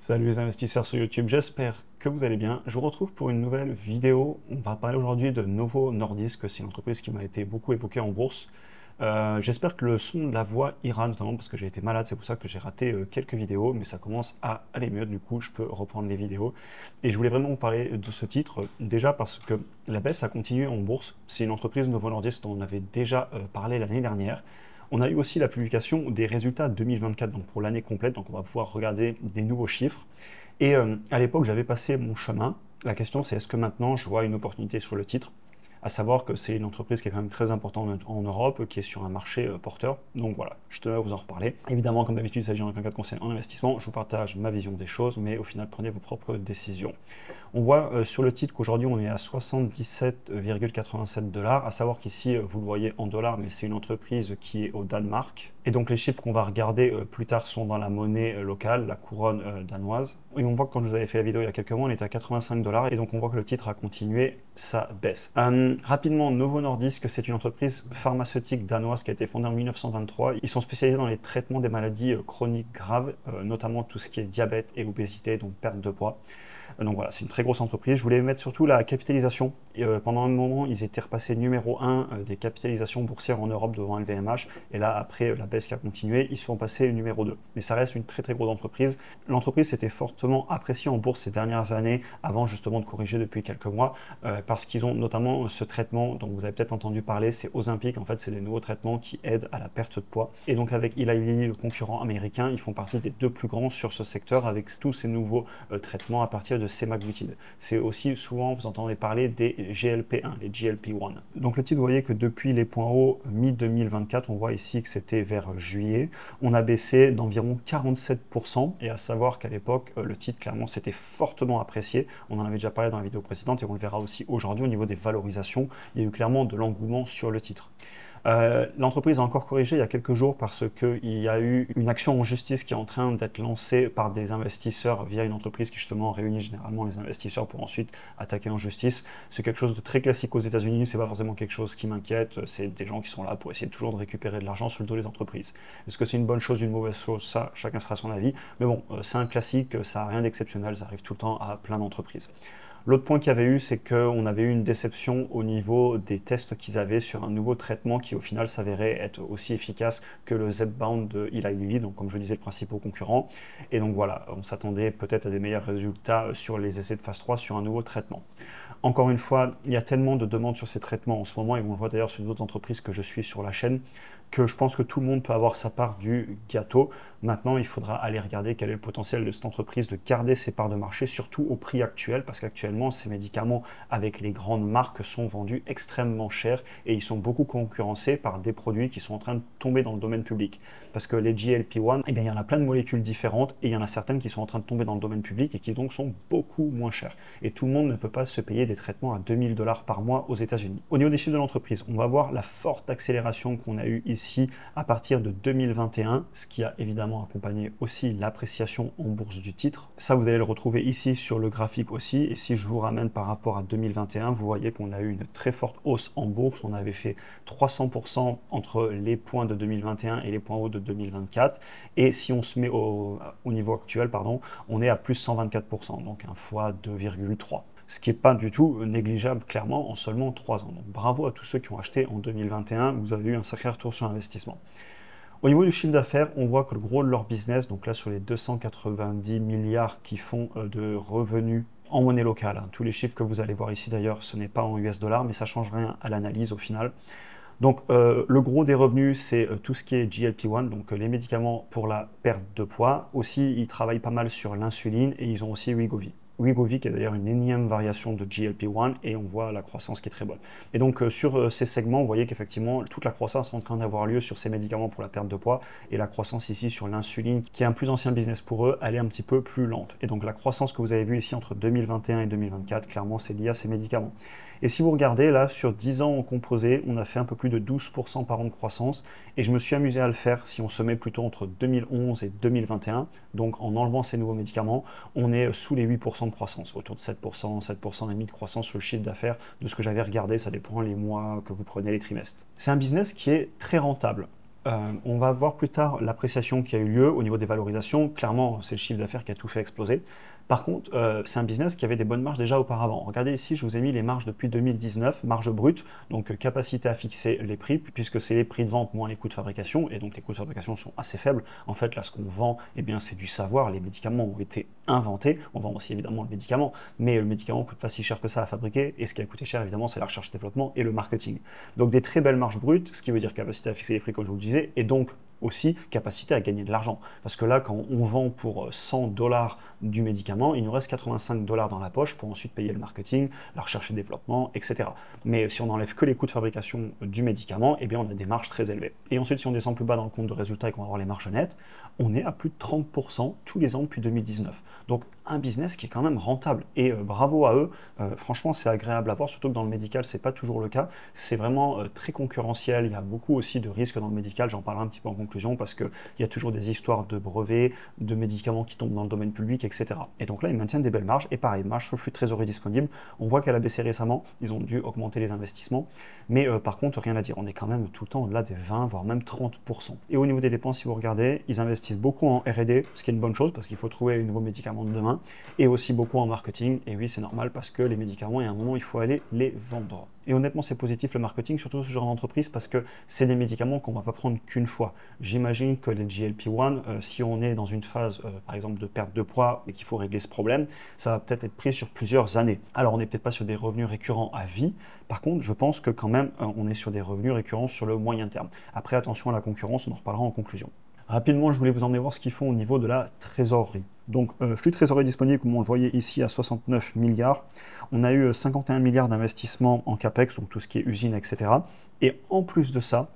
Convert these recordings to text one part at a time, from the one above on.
Salut les investisseurs sur YouTube, j'espère que vous allez bien. Je vous retrouve pour une nouvelle vidéo. On va parler aujourd'hui de Novo Nordisk, c'est une entreprise qui m'a été beaucoup évoquée en bourse. J'espère que le son de la voix ira, notamment parce que j'ai été malade, c'est pour ça que j'ai raté quelques vidéos, mais ça commence à aller mieux, du coup je peux reprendre les vidéos. Et je voulais vraiment vous parler de ce titre, déjà parce que la baisse a continué en bourse. C'est une entreprise Novo Nordisk dont on avait déjà parlé l'année dernière. On a eu aussi la publication des résultats 2024, donc pour l'année complète, donc on va pouvoir regarder des nouveaux chiffres. Et à l'époque, j'avais passé mon chemin. La question, c'est est-ce que maintenant, je vois une opportunité sur le titre, à savoir que c'est une entreprise qui est quand même très importante en Europe, qui est sur un marché porteur. Donc voilà, je tenais à vous en reparler. Évidemment, comme d'habitude, il s'agit d'un cas de conseil en investissement. Je vous partage ma vision des choses, mais au final, prenez vos propres décisions. On voit sur le titre qu'aujourd'hui, on est à 77,87 $, à savoir qu'ici, vous le voyez en dollars, mais c'est une entreprise qui est au Danemark. Et donc les chiffres qu'on va regarder plus tard sont dans la monnaie locale, la couronne danoise. Et on voit que quand je vous avais fait la vidéo il y a quelques mois, on était à 85 $, et donc on voit que le titre a continué sa baisse. Rapidement, Novo Nordisk, c'est une entreprise pharmaceutique danoise qui a été fondée en 1923. Ils sont spécialisés dans les traitements des maladies chroniques graves, notamment tout ce qui est diabète et obésité, donc perte de poids. Donc voilà, c'est une très grosse entreprise. Je voulais mettre surtout la capitalisation. Pendant un moment, ils étaient repassés numéro 1 des capitalisations boursières en Europe devant LVMH. Et là, après la baisse qui a continué, ils sont passés numéro 2. Mais ça reste une très très grosse entreprise. L'entreprise s'était fortement appréciée en bourse ces dernières années, avant justement de corriger depuis quelques mois, parce qu'ils ont notamment ce traitement dont vous avez peut-être entendu parler, c'est Ozempic. En fait, c'est des nouveaux traitements qui aident à la perte de poids. Et donc avec Eli Lilly, le concurrent américain, ils font partie des deux plus grands sur ce secteur avec tous ces nouveaux traitements à partir de semaglutide. C'est aussi souvent, vous entendez parler des GLP-1, les GLP-1. Donc le titre, vous voyez que depuis les points hauts mi-2024, on voit ici que c'était vers juillet, on a baissé d'environ 47%, et à savoir qu'à l'époque, le titre, clairement, s'était fortement apprécié. On en avait déjà parlé dans la vidéo précédente, et on le verra aussi aujourd'hui au niveau des valorisations. Il y a eu clairement de l'engouement sur le titre. L'entreprise a encore corrigé il y a quelques jours parce qu'il y a eu une action en justice qui est en train d'être lancée par des investisseurs via une entreprise qui justement réunit généralement les investisseurs pour ensuite attaquer en justice. C'est quelque chose de très classique aux États-Unis, c'est pas forcément quelque chose qui m'inquiète, c'est des gens qui sont là pour essayer toujours de récupérer de l'argent sur le dos des entreprises. Est-ce que c'est une bonne chose ou une mauvaise chose? Ça, chacun se fera son avis. Mais bon, c'est un classique, ça n'a rien d'exceptionnel, ça arrive tout le temps à plein d'entreprises. L'autre point qu'il y avait eu, c'est qu'on avait eu une déception au niveau des tests qu'ils avaient sur un nouveau traitement qui au final s'avérait être aussi efficace que le Zepbound de Eli Lilly, donc comme je disais, le principal concurrent. Et donc voilà, on s'attendait peut-être à des meilleurs résultats sur les essais de phase 3 sur un nouveau traitement. Encore une fois, il y a tellement de demandes sur ces traitements en ce moment, et on le voit d'ailleurs sur d'autres entreprises que je suis sur la chaîne, que je pense que tout le monde peut avoir sa part du gâteau. Maintenant, il faudra aller regarder quel est le potentiel de cette entreprise de garder ses parts de marché, surtout au prix actuel, parce qu'actuellement, ces médicaments avec les grandes marques sont vendus extrêmement cher et ils sont beaucoup concurrencés par des produits qui sont en train de tomber dans le domaine public. Parce que les GLP-1, eh bien, il y en a plein de molécules différentes et il y en a certaines qui sont en train de tomber dans le domaine public et qui donc sont beaucoup moins chères. Et tout le monde ne peut pas se payer des traitements à 2000 $ par mois aux États-Unis. Au niveau des chiffres de l'entreprise, on va voir la forte accélération qu'on a eue ici à partir de 2021, ce qui a évidemment accompagné aussi l'appréciation en bourse du titre. Ça, vous allez le retrouver ici sur le graphique aussi. Et si je vous ramène par rapport à 2021, vous voyez qu'on a eu une très forte hausse en bourse. On avait fait 300% entre les points de 2021 et les points hauts de 2024. Et si on se met au niveau actuel, pardon, on est à plus 124%, donc un fois 2,3. Ce qui n'est pas du tout négligeable, clairement, en seulement 3 ans. Donc bravo à tous ceux qui ont acheté en 2021, vous avez eu un sacré retour sur investissement. Au niveau du chiffre d'affaires, on voit que le gros de leur business, donc là sur les 290 milliards qui font de revenus en monnaie locale, tous les chiffres que vous allez voir ici d'ailleurs, ce n'est pas en US dollars, mais ça ne change rien à l'analyse au final. Donc le gros des revenus, c'est tout ce qui est GLP-1, donc les médicaments pour la perte de poids. Aussi, ils travaillent pas mal sur l'insuline et ils ont aussi Wegovy. Wegovy qui est d'ailleurs une énième variation de GLP-1 et on voit la croissance qui est très bonne. Et donc sur ces segments, vous voyez qu'effectivement toute la croissance est en train d'avoir lieu sur ces médicaments pour la perte de poids et la croissance ici sur l'insuline qui est un plus ancien business pour eux, elle est un petit peu plus lente. Et donc la croissance que vous avez vue ici entre 2021 et 2024, clairement c'est lié à ces médicaments. Et si vous regardez là sur 10 ans en composé, on a fait un peu plus de 12% par an de croissance et je me suis amusé à le faire si on se met plutôt entre 2011 et 2021, donc en enlevant ces nouveaux médicaments, on est sous les 8% de croissance, autour de 7%, 7,5% de croissance sur le chiffre d'affaires de ce que j'avais regardé, ça dépend les mois que vous prenez, les trimestres. C'est un business qui est très rentable. On va voir plus tard l'appréciation qui a eu lieu au niveau des valorisations. Clairement, c'est le chiffre d'affaires qui a tout fait exploser. Par contre, c'est un business qui avait des bonnes marges déjà auparavant. Regardez ici, je vous ai mis les marges depuis 2019, marge brute, donc capacité à fixer les prix, puisque c'est les prix de vente moins les coûts de fabrication, et donc les coûts de fabrication sont assez faibles. En fait, là, ce qu'on vend, eh bien, c'est du savoir. Les médicaments ont été inventés. On vend aussi évidemment le médicament, mais le médicament ne coûte pas si cher que ça à fabriquer, et ce qui a coûté cher, évidemment, c'est la recherche-développement et le marketing. Donc des très belles marges brutes, ce qui veut dire capacité à fixer les prix, comme je vous le disais, et donc aussi capacité à gagner de l'argent. Parce que là, quand on vend pour 100 $ du médicament, il nous reste 85 $ dans la poche pour ensuite payer le marketing, la recherche et développement, etc. Mais si on n'enlève que les coûts de fabrication du médicament, eh bien on a des marges très élevées. Et ensuite, si on descend plus bas dans le compte de résultat et qu'on va voir les marges nettes, on est à plus de 30% tous les ans depuis 2019. Donc un business qui est quand même rentable. Et bravo à eux, franchement c'est agréable à voir, surtout que dans le médical, c'est pas toujours le cas. C'est vraiment très concurrentiel, il y a beaucoup aussi de risques dans le médical, j'en parlerai un petit peu en conclusion, parce qu'il y a toujours des histoires de brevets, de médicaments qui tombent dans le domaine public, etc. Et donc là, ils maintiennent des belles marges, et pareil, marge sur le flux de trésorerie disponible, on voit qu'elle a baissé récemment, ils ont dû augmenter les investissements, mais par contre, rien à dire, on est quand même tout le temps au-delà des 20, voire même 30%. Et au niveau des dépenses, si vous regardez, ils investissent beaucoup en R&D, ce qui est une bonne chose, parce qu'il faut trouver les nouveaux médicaments de demain, et aussi beaucoup en marketing, et oui, c'est normal, parce que les médicaments, il y a un moment, il faut aller les vendre. Et honnêtement, c'est positif le marketing, surtout ce genre d'entreprise, parce que c'est des médicaments qu'on ne va pas prendre qu'une fois. J'imagine que les GLP-1, si on est dans une phase, par exemple, de perte de poids et qu'il faut régler ce problème, ça va peut-être être pris sur plusieurs années. Alors, on n'est peut-être pas sur des revenus récurrents à vie. Par contre, je pense que quand même, on est sur des revenus récurrents sur le moyen terme. Après, attention à la concurrence, on en reparlera en conclusion. Rapidement, je voulais vous emmener voir ce qu'ils font au niveau de la trésorerie. Donc, flux de trésorerie disponible, comme on le voyait ici, à 69 milliards. On a eu 51 milliards d'investissements en CAPEX, donc tout ce qui est usine, etc. Et en plus de ça,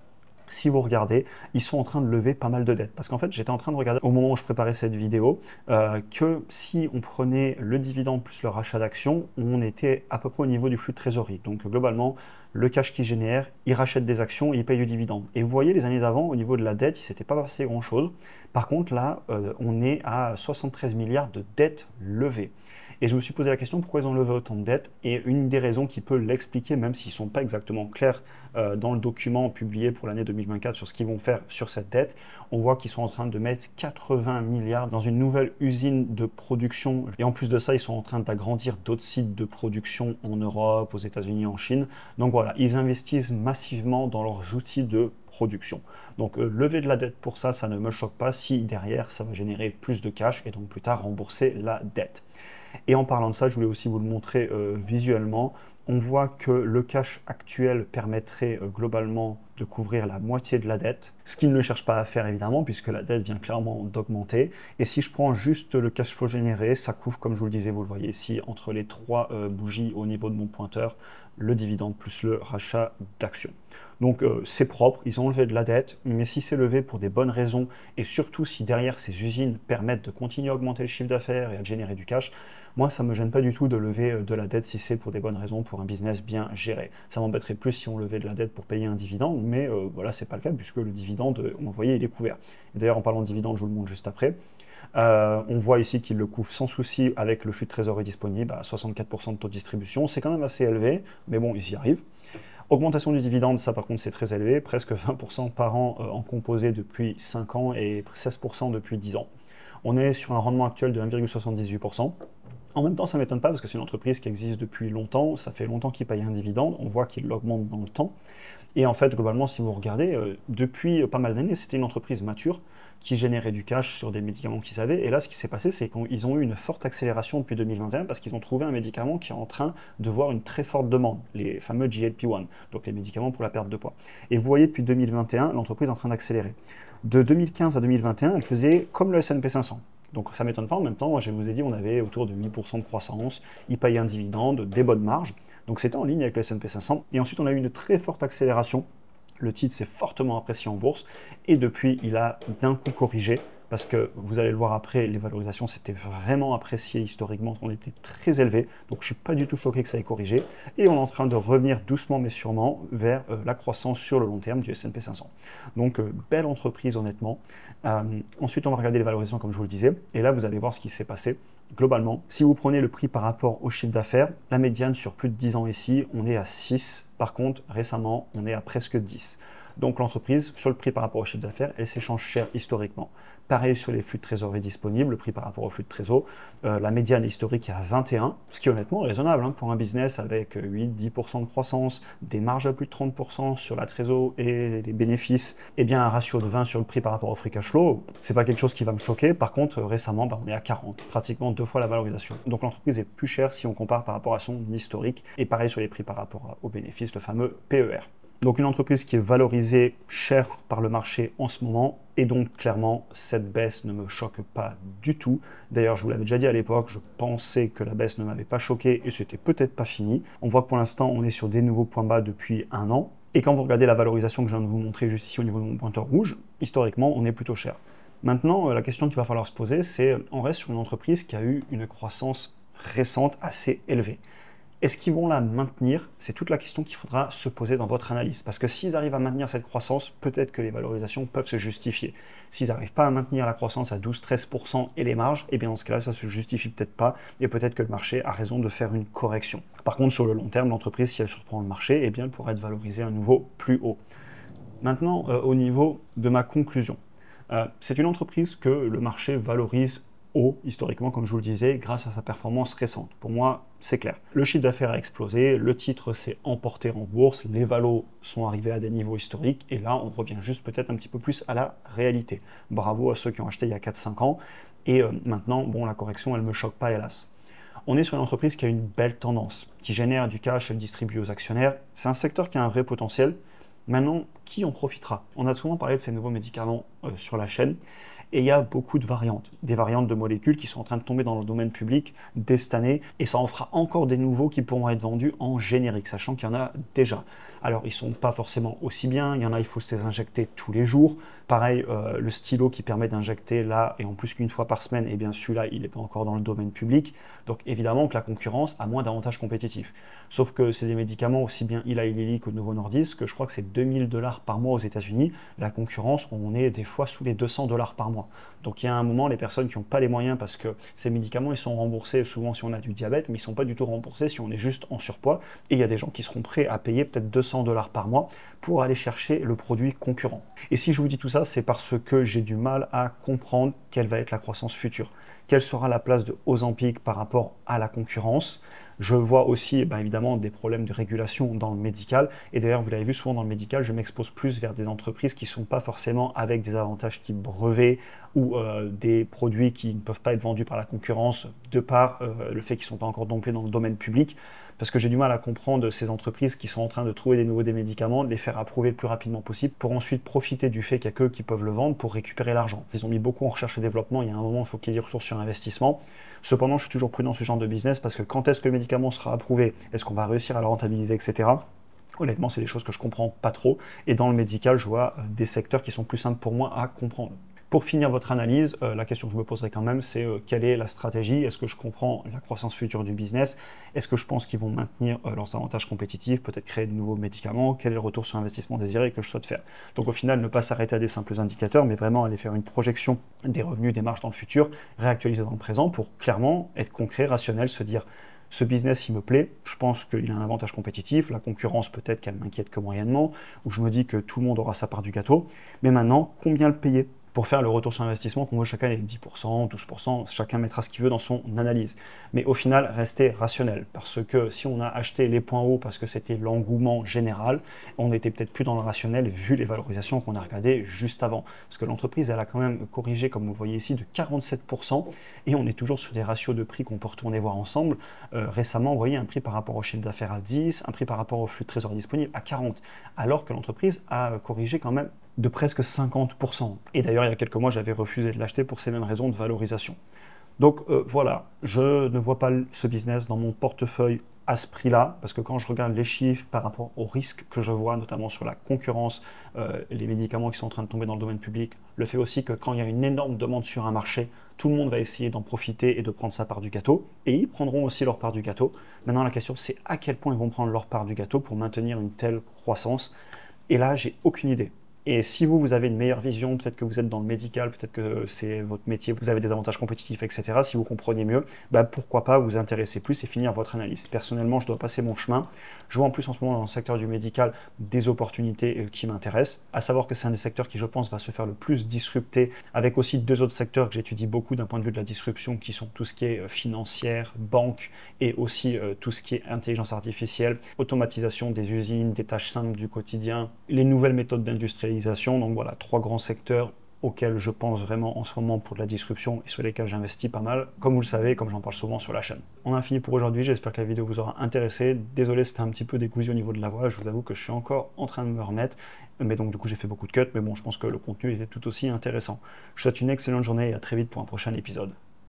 si vous regardez, ils sont en train de lever pas mal de dettes. Parce qu'en fait, j'étais en train de regarder, au moment où je préparais cette vidéo, que si on prenait le dividende plus le rachat d'actions, on était à peu près au niveau du flux de trésorerie. Donc globalement, le cash qu'ils génèrent, ils rachètent des actions et ils payent du dividende. Et vous voyez, les années d'avant, au niveau de la dette, il ne s'était pas passé grand-chose. Par contre, là, on est à 73 milliards de dettes levées. Et je me suis posé la question pourquoi ils ont levé autant de dettes. Et une des raisons qui peut l'expliquer, même s'ils ne sont pas exactement clairs dans le document publié pour l'année 2024 sur ce qu'ils vont faire sur cette dette, on voit qu'ils sont en train de mettre 80 milliards dans une nouvelle usine de production. Et en plus de ça, ils sont en train d'agrandir d'autres sites de production en Europe, aux États-Unis, en Chine. Donc voilà, ils investissent massivement dans leurs outils de production. Donc lever de la dette pour ça, ça ne me choque pas si derrière, ça va générer plus de cash et donc plus tard rembourser la dette. Et en parlant de ça, je voulais aussi vous le montrer visuellement. On voit que le cash actuel permettrait globalement de couvrir la moitié de la dette, ce qu'ils ne cherchent pas à faire évidemment, puisque la dette vient clairement d'augmenter. Et si je prends juste le cash flow généré, ça couvre, comme je vous le disais, vous le voyez ici, entre les trois bougies au niveau de mon pointeur, le dividende plus le rachat d'actions. Donc c'est propre, ils ont levé de la dette, mais si c'est levé pour des bonnes raisons, et surtout si derrière ces usines permettent de continuer à augmenter le chiffre d'affaires et à générer du cash, moi ça ne me gêne pas du tout de lever de la dette si c'est pour des bonnes raisons, pour un business bien géré. Ça m'embêterait plus si on levait de la dette pour payer un dividende, mais voilà, c'est pas le cas, puisque le dividende, on le voyait, il est couvert. Et d'ailleurs, en parlant de dividende, je vous le montre juste après. On voit ici qu'il le couvre sans souci avec le flux de trésorerie disponible à 64% de taux de distribution. C'est quand même assez élevé, mais bon, ils y arrivent. Augmentation du dividende, ça par contre c'est très élevé, presque 20% par an en composé depuis 5 ans et 16% depuis 10 ans. On est sur un rendement actuel de 1,78%. En même temps, ça ne m'étonne pas parce que c'est une entreprise qui existe depuis longtemps, ça fait longtemps qu'ils payent un dividende, on voit qu'il augmente dans le temps. Et en fait, globalement, si vous regardez, depuis pas mal d'années, c'était une entreprise mature qui générait du cash sur des médicaments qu'ils avaient. Et là, ce qui s'est passé, c'est qu'ils ont eu une forte accélération depuis 2021 parce qu'ils ont trouvé un médicament qui est en train de voir une très forte demande, les fameux GLP-1, donc les médicaments pour la perte de poids. Et vous voyez, depuis 2021, l'entreprise est en train d'accélérer. De 2015 à 2021, elle faisait comme le S&P 500. Donc ça ne m'étonne pas, en même temps, je vous ai dit, on avait autour de 8% de croissance, ils payaient un dividende, des bonnes marges, donc c'était en ligne avec le S&P 500. Et ensuite, on a eu une très forte accélération, le titre s'est fortement apprécié en bourse, et depuis, il a d'un coup corrigé, parce que vous allez le voir après, les valorisations s'étaient vraiment appréciées historiquement, on était très élevé, donc je ne suis pas du tout choqué que ça ait corrigé, et on est en train de revenir doucement mais sûrement vers la croissance sur le long terme du S&P 500. Donc belle entreprise honnêtement. Ensuite on va regarder les valorisations comme je vous le disais, et là vous allez voir ce qui s'est passé. Globalement, si vous prenez le prix par rapport au chiffre d'affaires, la médiane sur plus de 10 ans ici, on est à 6, par contre récemment on est à presque 10. Donc l'entreprise, sur le prix par rapport au chiffre d'affaires, elle s'échange cher historiquement. Pareil sur les flux de trésorerie disponibles, le prix par rapport au flux de trésor. La médiane historique est à 21, ce qui est honnêtement raisonnable hein, pour un business avec 8-10% de croissance, des marges à plus de 30% sur la trésor et les bénéfices, et bien un ratio de 20 sur le prix par rapport au free cash flow, c'est pas quelque chose qui va me choquer. Par contre, récemment, on est à 40, pratiquement 2 fois la valorisation. Donc l'entreprise est plus chère si on compare par rapport à son historique, et pareil sur les prix par rapport aux bénéfices, le fameux PER. Donc une entreprise qui est valorisée cher par le marché en ce moment, et donc clairement cette baisse ne me choque pas du tout. D'ailleurs je vous l'avais déjà dit à l'époque, je pensais que la baisse ne m'avait pas choqué et c'était peut-être pas fini. On voit que pour l'instant on est sur des nouveaux points bas depuis un an, et quand vous regardez la valorisation que je viens de vous montrer juste ici au niveau de mon pointeur rouge, historiquement on est plutôt cher. Maintenant la question qu'il va falloir se poser, c'est on reste sur une entreprise qui a eu une croissance récente assez élevée. Est-ce qu'ils vont la maintenir? C'est toute la question qu'il faudra se poser dans votre analyse. Parce que s'ils arrivent à maintenir cette croissance, peut-être que les valorisations peuvent se justifier. S'ils n'arrivent pas à maintenir la croissance à 12-13% et les marges, eh bien dans ce cas-là, ça ne se justifie peut-être pas. Et peut-être que le marché a raison de faire une correction. Par contre, sur le long terme, l'entreprise, si elle surprend le marché, eh bien elle pourrait être valorisée à nouveau plus haut. Maintenant, au niveau de ma conclusion. C'est une entreprise que le marché valorise haut, historiquement, comme je vous le disais, grâce à sa performance récente. Pour moi, c'est clair. Le chiffre d'affaires a explosé, le titre s'est emporté en bourse, les valos sont arrivés à des niveaux historiques, et là, on revient juste peut-être un petit peu plus à la réalité. Bravo à ceux qui ont acheté il y a 4-5 ans, et maintenant, bon, la correction, elle ne me choque pas, hélas. On est sur une entreprise qui a une belle tendance, qui génère du cash, elle distribue aux actionnaires. C'est un secteur qui a un vrai potentiel. Maintenant, qui en profitera? On a souvent parlé de ces nouveaux médicaments sur la chaîne, et il y a beaucoup de variantes, des variantes de molécules qui sont en train de tomber dans le domaine public dès cette année, et ça en fera encore des nouveaux qui pourront être vendus en générique, sachant qu'il y en a déjà. Alors ils ne sont pas forcément aussi bien, il y en a il faut se les injecter tous les jours, pareil le stylo qui permet d'injecter là, et en plus qu'une fois par semaine, et bien celui-là il n'est pas encore dans le domaine public, donc évidemment que la concurrence a moins d'avantages compétitifs. Sauf que c'est des médicaments aussi bien Eli Lilly que Novo Nordisk, que je crois que c'est 2000 $ par mois aux États-Unis, la concurrence on est des fois sous les 200 $ par mois. Donc il y a un moment, les personnes qui n'ont pas les moyens, parce que ces médicaments, ils sont remboursés souvent si on a du diabète, mais ils ne sont pas du tout remboursés si on est juste en surpoids. Et il y a des gens qui seront prêts à payer peut-être 200 $ par mois pour aller chercher le produit concurrent. Et si je vous dis tout ça, c'est parce que j'ai du mal à comprendre quelle va être la croissance future. Quelle sera la place de Ozempic par rapport à la concurrence? Je vois aussi évidemment des problèmes de régulation dans le médical. Et d'ailleurs, vous l'avez vu souvent dans le médical, je m'expose plus vers des entreprises qui ne sont pas forcément avec des avantages type brevet ou des produits qui ne peuvent pas être vendus par la concurrence de par le fait qu'ils ne sont pas encore domptés dans le domaine public. Parce que j'ai du mal à comprendre ces entreprises qui sont en train de trouver des médicaments, de les faire approuver le plus rapidement possible pour ensuite profiter du fait qu'il n'y a qu'eux qui peuvent le vendre pour récupérer l'argent. Ils ont mis beaucoup en recherche et développement, il y a un moment, il faut qu'il y ait des retours sur investissement. Cependant, je suis toujours prudent dans ce genre de business parce que quand est-ce que le médicament sera approuvé? Est-ce qu'on va réussir à le rentabiliser, etc. Honnêtement, c'est des choses que je comprends pas trop. Et dans le médical, je vois des secteurs qui sont plus simples pour moi à comprendre. Pour finir votre analyse, la question que je me poserai quand même, c'est quelle est la stratégie? Est-ce que je comprends la croissance future du business? Est-ce que je pense qu'ils vont maintenir leurs avantages compétitifs, peut-être créer de nouveaux médicaments? Quel est le retour sur investissement désiré que je souhaite faire? Donc au final, ne pas s'arrêter à des simples indicateurs, mais vraiment aller faire une projection des revenus, des marges dans le futur, réactualiser dans le présent pour clairement être concret, rationnel, se dire ce business, il me plaît, je pense qu'il a un avantage compétitif, la concurrence peut-être qu'elle m'inquiète que moyennement, ou je me dis que tout le monde aura sa part du gâteau, mais maintenant, combien le payer pour faire le retour sur investissement qu'on voit chacun avec 10%, 12%, chacun mettra ce qu'il veut dans son analyse. Mais au final, restez rationnel, parce que si on a acheté les points hauts parce que c'était l'engouement général, on n'était peut-être plus dans le rationnel vu les valorisations qu'on a regardées juste avant. Parce que l'entreprise, elle a quand même corrigé, comme vous le voyez ici, de 47%, et on est toujours sur des ratios de prix qu'on peut retourner voir ensemble. Récemment, vous voyez un prix par rapport au chiffre d'affaires à 10, un prix par rapport au flux de trésor disponible à 40, alors que l'entreprise a corrigé quand même de presque 50%. Et d'ailleurs, il y a quelques mois, j'avais refusé de l'acheter pour ces mêmes raisons de valorisation. Donc voilà, je ne vois pas ce business dans mon portefeuille à ce prix-là, parce que quand je regarde les chiffres par rapport aux risques que je vois, notamment sur la concurrence, les médicaments qui sont en train de tomber dans le domaine public, le fait aussi que quand il y a une énorme demande sur un marché, tout le monde va essayer d'en profiter et de prendre sa part du gâteau, et ils prendront aussi leur part du gâteau. Maintenant, la question, c'est à quel point ils vont prendre leur part du gâteau pour maintenir une telle croissance. Et là, j'ai aucune idée. Et si vous avez une meilleure vision, peut-être que vous êtes dans le médical, peut-être que c'est votre métier, vous avez des avantages compétitifs, etc. Si vous comprenez mieux, bah pourquoi pas vous intéresser plus et finir votre analyse. Personnellement, je dois passer mon chemin. Je vois en plus en ce moment dans le secteur du médical des opportunités qui m'intéressent. À savoir que c'est un des secteurs qui, je pense, va se faire le plus disrupter, avec aussi deux autres secteurs que j'étudie beaucoup d'un point de vue de la disruption, qui sont tout ce qui est financière, banque, et aussi tout ce qui est intelligence artificielle, automatisation des usines, des tâches simples du quotidien, les nouvelles méthodes d'industrialisation. Donc voilà, trois grands secteurs auxquels je pense vraiment en ce moment pour de la disruption et sur lesquels j'investis pas mal, comme vous le savez, comme j'en parle souvent sur la chaîne. On a fini pour aujourd'hui, j'espère que la vidéo vous aura intéressé. Désolé, c'était un petit peu décousu au niveau de la voix, je vous avoue que je suis encore en train de me remettre, mais donc du coup j'ai fait beaucoup de cuts, mais bon, je pense que le contenu était tout aussi intéressant. Je vous souhaite une excellente journée et à très vite pour un prochain épisode.